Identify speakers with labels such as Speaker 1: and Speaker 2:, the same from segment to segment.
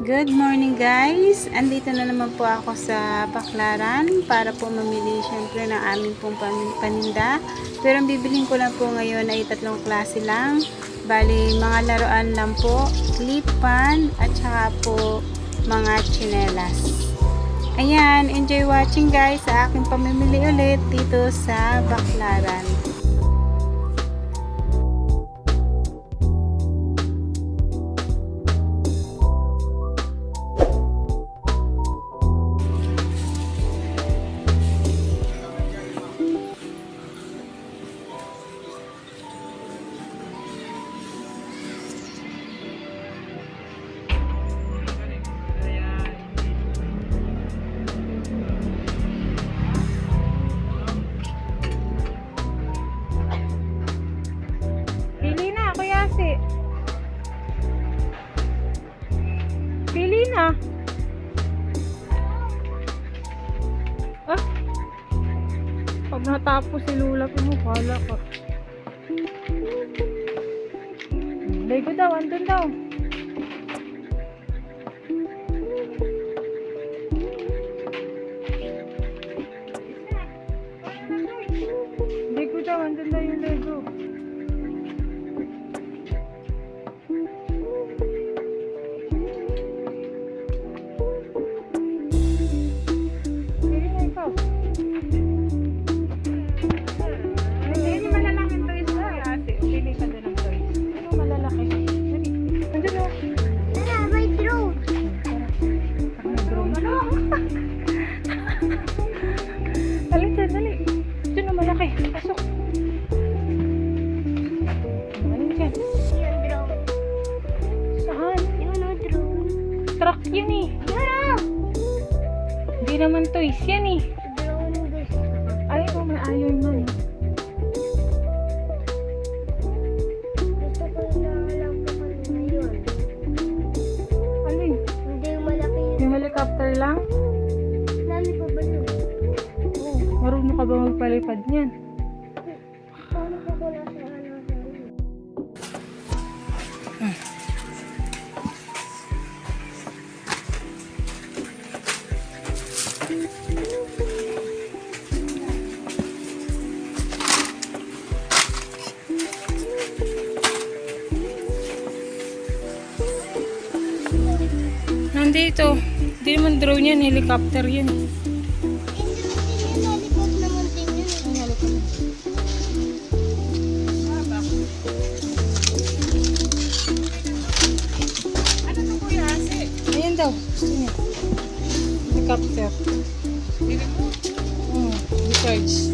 Speaker 1: Good morning guys! Andito na naman po ako sa Baclaran para po mamili syempre ng aming pong paninda. Pero ang bibilhin ko lang po ngayon ay 3 klase lang. Bali, mga laruan lang po, lipan at saka po mga tsinelas. Ayan, enjoy watching guys sa aking pamimili ulit dito sa Baclaran.
Speaker 2: Pili na. Pag natapos si Lula, pinukala ka. Lego daw, andun daw. Lego daw, andun daw yung Lego. Dali. Ito na malaki. Pasok. Ano dyan?
Speaker 3: Yung drone.
Speaker 2: Saan?
Speaker 3: Yung drone.
Speaker 2: Truck yun eh. Hindi naman toys yan eh.
Speaker 3: Drone gusto.
Speaker 2: Ay, may Iron Man.
Speaker 3: Gusto ko na alam ko ngayon.
Speaker 2: Alin?
Speaker 3: Hindi yung malaki yun.
Speaker 2: Yung helicopter lang?
Speaker 3: Lali pa ba yun?
Speaker 2: Oo. Marunong ka ba magpalipad niyan?
Speaker 3: Paano ko ko nasa ano?
Speaker 2: Nandito. Hindi naman drone yan, helicopter yan.
Speaker 3: Nalipot naman din yun.
Speaker 1: Ano to kuya Ase?
Speaker 2: Ayan daw. Gusto niya. Helicopter.
Speaker 1: Bili mo?
Speaker 2: Recharge.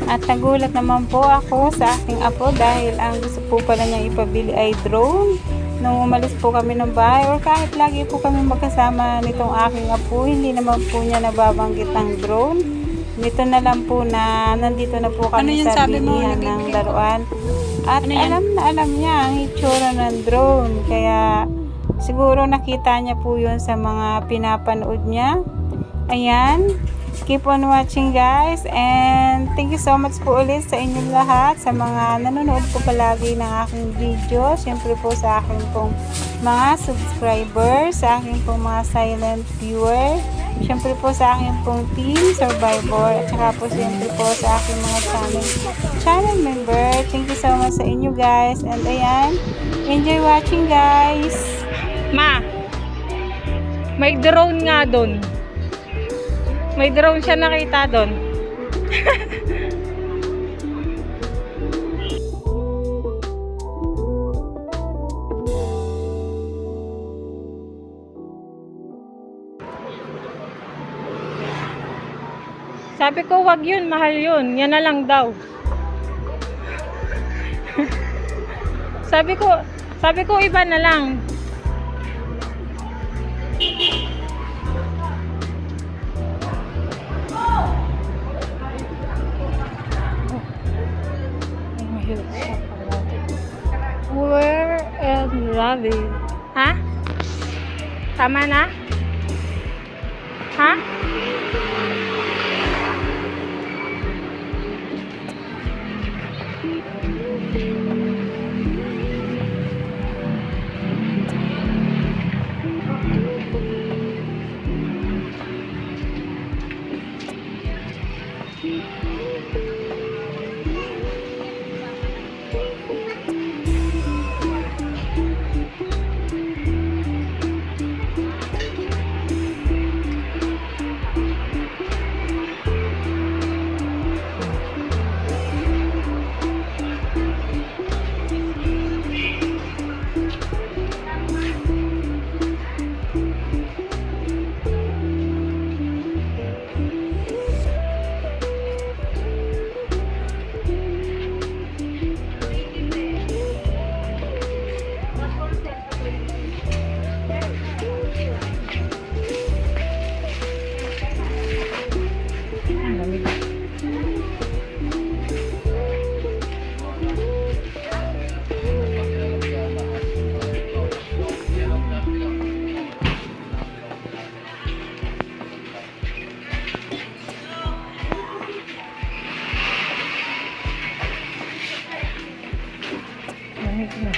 Speaker 1: At nagulat naman po ako sa aking apo dahil ang gusto po pala niyang ipabili ay drone. Nung umalis po kami ng bahay or kahit lagi po kami magkasama nitong aking apo, hindi naman po niya nababanggit ang drone. Nito na lang po na nandito na po kami sa bilihan ng laruan. At alam na alam niya ang itsura ng drone. Kaya siguro nakita niya po yun sa mga pinapanood niya. Ayan. Keep on watching guys, and thank you so much po ulit sa inyong lahat, sa mga nanonood po palagi ng aking video, syempre po sa aking pong mga subscribers, sa aking pong mga silent viewer, syempre po sa aking pong team survivor, at saka po syempre po sa aking mga channel member. Thank you so much sa inyo guys, and ayan, enjoy watching guys.
Speaker 2: Ma, may drone nga doon. May drone siya nakita doon. Sabi ko wag yun, mahal yun. Yan na lang daw. Sabi ko iba na lang. Where and Ravi? Ha? Tama na? Ha? Lamig na.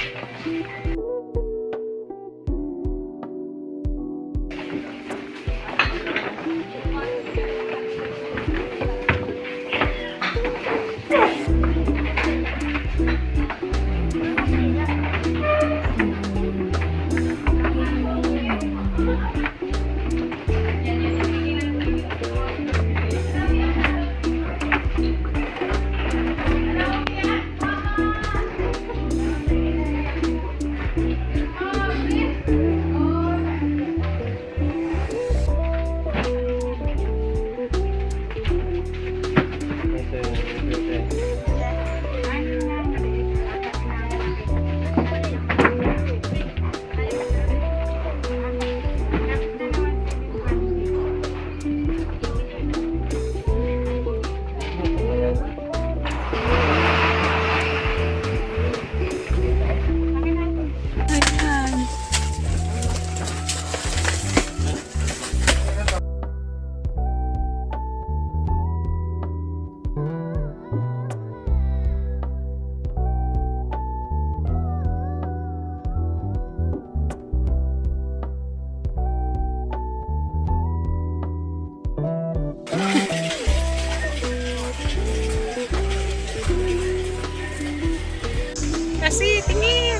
Speaker 1: Kasi, tingin!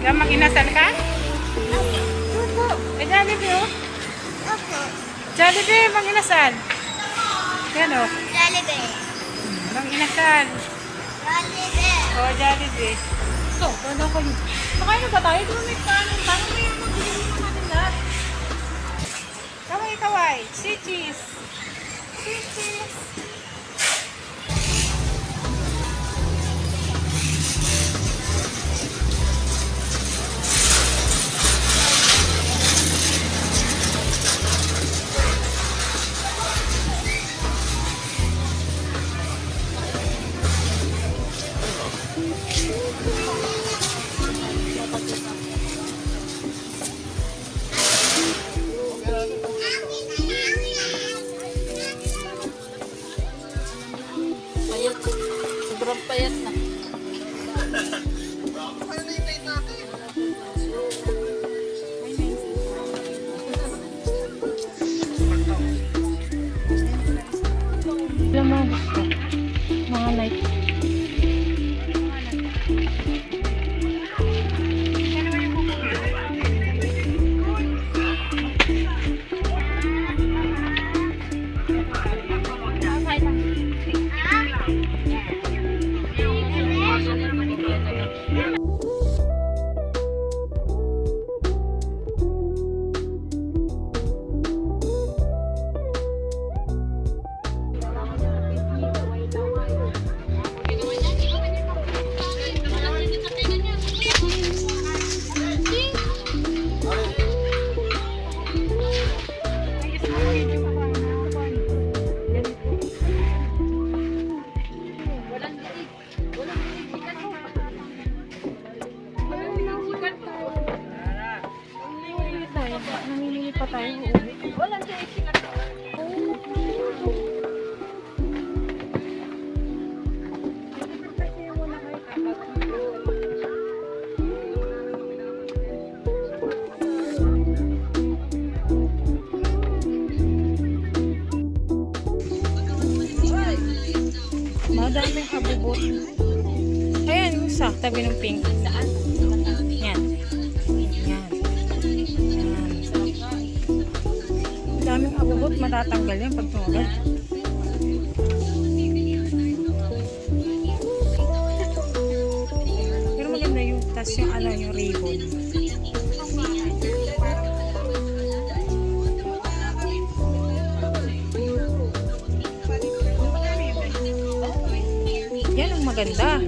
Speaker 1: Gam, mag-inasal ka?
Speaker 3: Opo.
Speaker 1: Eh, Jollibee, oh.
Speaker 3: Opo.
Speaker 1: Jollibee, mag-inasal. Yan, oh.
Speaker 3: Jollibee.
Speaker 1: Mag-inasal.
Speaker 3: Jollibee.
Speaker 1: Oh, Jollibee.
Speaker 2: So, ano ko yun? Makain na ba tayo? Doon may kanin. Parang may magbili naman nila.
Speaker 1: Kaway-kaway. Si cheese. Si cheese.
Speaker 2: Payat. Sobrang payat na. Ilang mga gusto? Mga night. Namimili pa tayo. Wala siya madaming kabubot. Ayan, yung sa tabi ng pink. Saan? Yan. Yan. Daming abubot, matatanggal yan pag tumagal. Pero maganda yung tas yung ano, yung ribbon. Yan ang maganda.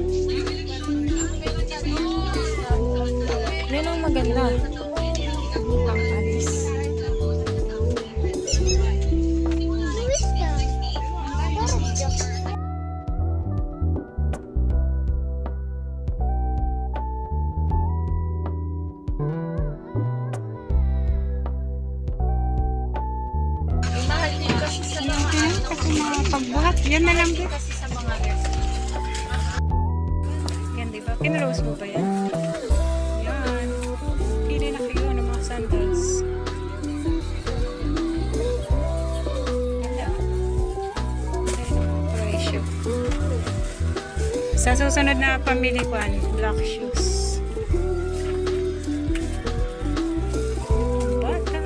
Speaker 2: Yan ang maganda. Ang alis.
Speaker 1: pagbuhat. Yan na lang din.
Speaker 2: Kasi sa mga yan, diba? Pinrose mo ba yan? Yan. Pili na kayo ng mga sandals. Wala. Presyo. Sa susunod na pamili ko, black shoes. Bata.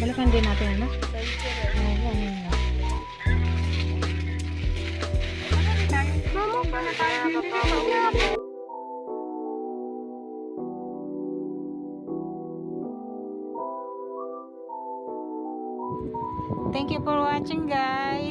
Speaker 2: Balikan din natin, ano? Oo, ano yun, no?
Speaker 1: Thank you for watching, guys.